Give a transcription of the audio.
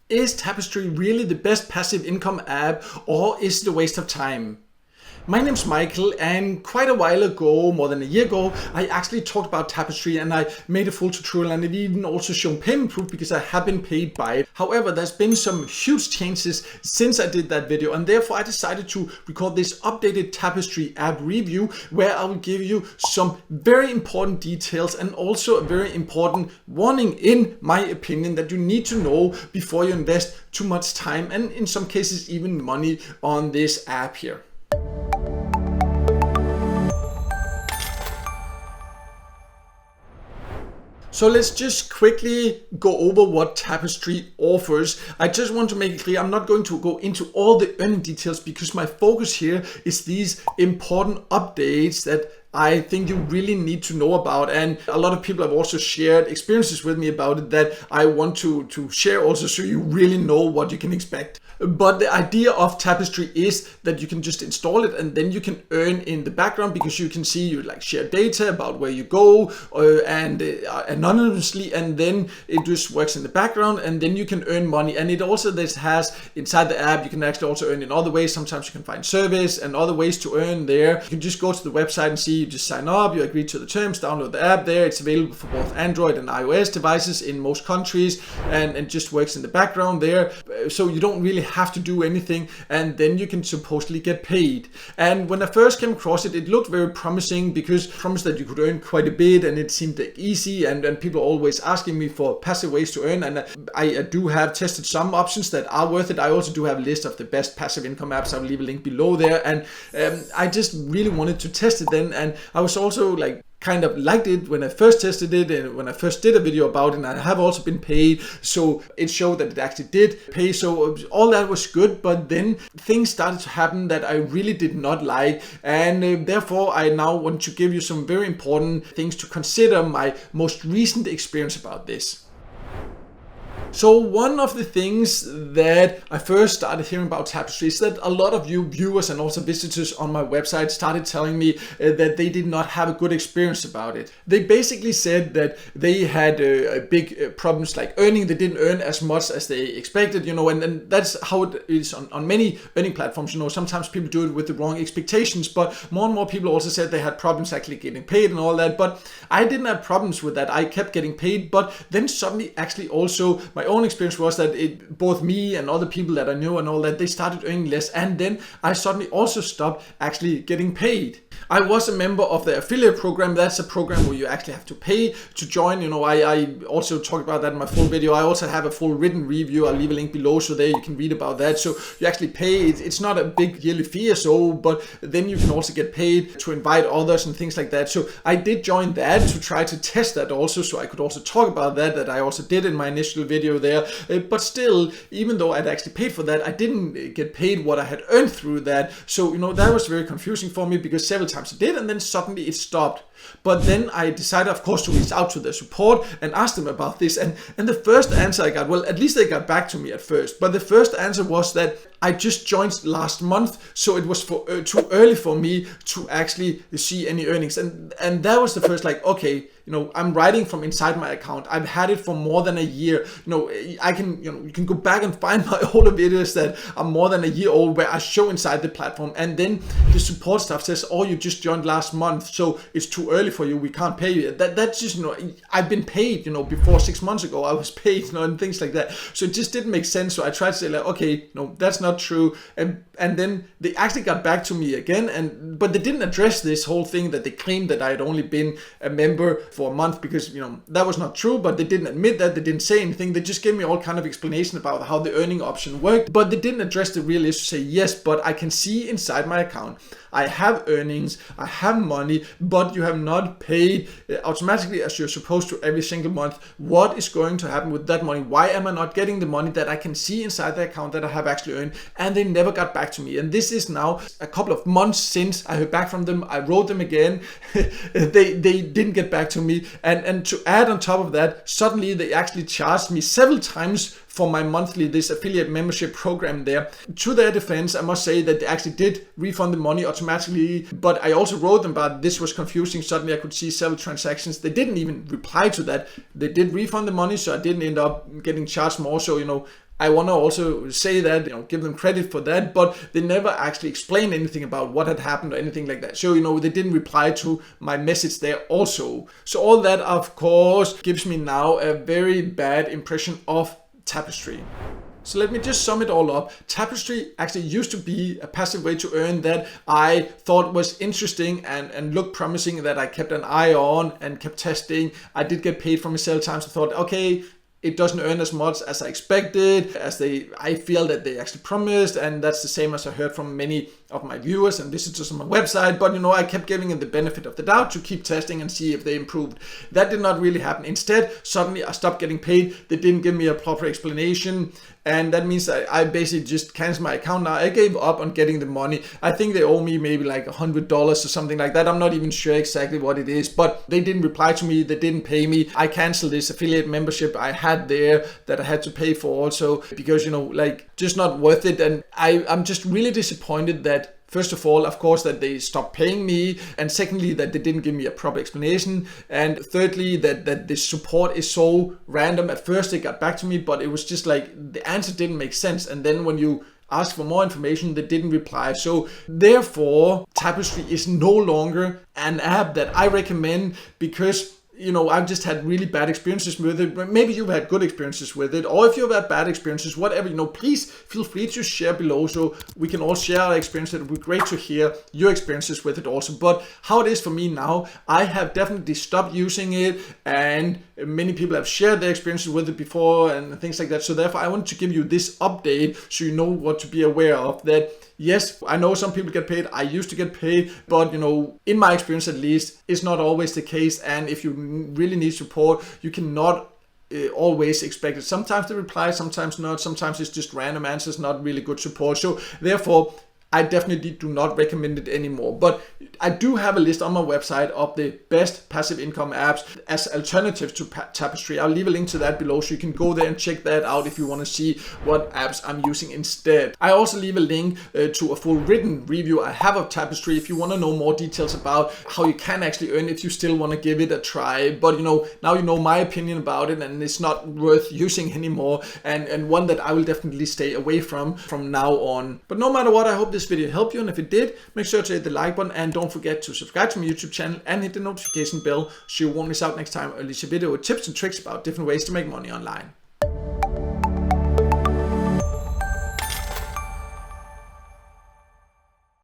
Is Tapestri really the best passive income app, or is it a waste of time? My name's Michael, and quite a while ago, more than a year ago, I actually talked about Tapestri and I made a full tutorial, and I've even also shown payment proof because I have been paid by it. However, there's been some huge changes since I did that video, and therefore I decided to record this updated Tapestri app review where I will give you some very important details and also a very important warning, in my opinion, that you need to know before you invest too much time and in some cases even money on this app here. So let's just quickly go over what Tapestri offers. I just want to make it clear, I'm not going to go into all the earning details because my focus here is these important updates that I think you really need to know about, and a lot of people have also shared experiences with me about it that I want to share also, so you really know what you can expect. But the idea of Tapestri is that you can just install it and then you can earn in the background, because you can see you like share data about where you go and anonymously, and then it just works in the background and then you can earn money. And it also has inside the app, you can actually also earn in other ways. Sometimes you can find service and other ways to earn there. You can just go to the website and see, you just sign up, you agree to the terms, download the app there. It's available for both Android and iOS devices in most countries, and just works in the background there. So you don't really have to do anything, and then you can supposedly get paid. And when I first came across it, it looked very promising because it promised that you could earn quite a bit, and it seemed like easy, and people are always asking me for passive ways to earn, and I do have tested some options that are worth it. I also do have a list of the best passive income apps. I'll leave a link below there, and I just really wanted to test it then, and I was also like kind of liked it when I first tested it and when I first did a video about it, and I have also been paid, so it showed that it actually did pay, so all that was good. But then things started to happen that I really did not like, and therefore I now want to give you some very important things to consider, my most recent experience about this. So one of the things that I first started hearing about Tapestri is that a lot of you viewers and also visitors on my website started telling me that they did not have a good experience about it. They basically said that they had big problems like earning. They didn't earn as much as they expected, and that's how it is on many earning platforms. Sometimes people do it with the wrong expectations, but more and more people also said they had problems actually getting paid and all that. But I didn't have problems with that. I kept getting paid, but then suddenly actually also my own experience was that both me and other people that I knew and all that, they started earning less, and then I suddenly also stopped actually getting paid. I was a member of the affiliate program. That's a program where you actually have to pay to join. I also talked about that in my full video. I also have a full written review. I'll leave a link below so there you can read about that. So you actually pay. It's not a big yearly fee or so, but then you can also get paid to invite others and things like that. So I did join that to try to test that also, so I could also talk about that I also did in my initial video there. But still, even though I'd actually paid for that, I didn't get paid what I had earned through that. So, that was very confusing for me, because several times I did, and then suddenly it stopped. But then I decided, of course, to reach out to the support and ask them about this. And the first answer I got, well, at least they got back to me at first. But the first answer was that I just joined last month, so it was too early for me to actually see any earnings. And that was the first, like, okay, I'm writing from inside my account. I've had it for more than a year. I can, you can go back and find my older videos that are more than a year old where I show inside the platform. And then the support staff says, oh, you just joined last month, so it's too early for you. We can't pay you. That's just, I've been paid, before 6 months ago, I was paid, and things like that. So it just didn't make sense. So I tried to say like, okay, that's not true. And then they actually got back to me again, but they didn't address this whole thing that they claimed that I had only been a member for a month, because that was not true. But they didn't admit that. They didn't say anything. They just gave me all kind of explanation about how the earning option worked, but they didn't address the real issue. Say, yes, but I can see inside my account I have earnings, I have money, but you have not paid automatically as you're supposed to every single month. What is going to happen with that money? Why am I not getting the money that I can see inside the account that I have actually earned? And they never got back to me. And this is now a couple of months since I heard back from them. I wrote them again. They didn't get back to me. And to add on top of that, suddenly they actually charged me several times for my monthly, this affiliate membership program there. To their defense, I must say that they actually did refund the money automatically, but I also wrote them about this was confusing. Suddenly I could see several transactions. They didn't even reply to that. They did refund the money, so I didn't end up getting charged more. So, I want to also say that, give them credit for that, but they never actually explained anything about what had happened or anything like that. So, they didn't reply to my message there also. So all that, of course, gives me now a very bad impression of Tapestri. So let me just sum it all up. Tapestri actually used to be a passive way to earn that I thought was interesting and looked promising, that I kept an eye on and kept testing. I did get paid for my sell times. I thought, okay, it doesn't earn as much as I expected, I feel that they actually promised, and that's the same as I heard from many of my viewers and visitors on my website. But I kept giving it the benefit of the doubt to keep testing and see if they improved. That did not really happen. Instead, suddenly I stopped getting paid. They didn't give me a proper explanation, and that means I basically just canceled my account now. I gave up on getting the money. I think they owe me maybe like $100 or something like that. I'm not even sure exactly what it is, but they didn't reply to me. They didn't pay me. I canceled this affiliate membership I had there that I had to pay for also, because just not worth it. And I'm just really disappointed that, first of all, of course, that they stopped paying me, and secondly, that they didn't give me a proper explanation, and thirdly, that the support is so random. At first they got back to me, but it was just like the answer didn't make sense, and then when you ask for more information, they didn't reply. So therefore, Tapestri is no longer an app that I recommend, because I've just had really bad experiences with it. Maybe you've had good experiences with it, or if you've had bad experiences, whatever, please feel free to share below so we can all share our experiences. It would be great to hear your experiences with it also. But how it is for me now, I have definitely stopped using it, and many people have shared their experiences with it before and things like that. So therefore, I wanted to give you this update so you know what to be aware of. That yes, I know some people get paid. I used to get paid, but in my experience at least, it's not always the case. And if you really need support, you cannot always expect it. Sometimes they reply, sometimes not. Sometimes it's just random answers, not really good support. So therefore, I definitely do not recommend it anymore. But I do have a list on my website of the best passive income apps as alternatives to Tapestri. I'll leave a link to that below so you can go there and check that out if you want to see what apps I'm using instead. I also leave a link to a full written review I have of Tapestri if you want to know more details about how you can actually earn if you still want to give it a try. But now you know my opinion about it, and it's not worth using anymore, and one that I will definitely stay away from now on. But no matter what, I hope this video helped you, and if it did, make sure to hit the like button, and don't forget to subscribe to my YouTube channel and hit the notification bell so you won't miss out next time I release a video with tips and tricks about different ways to make money online.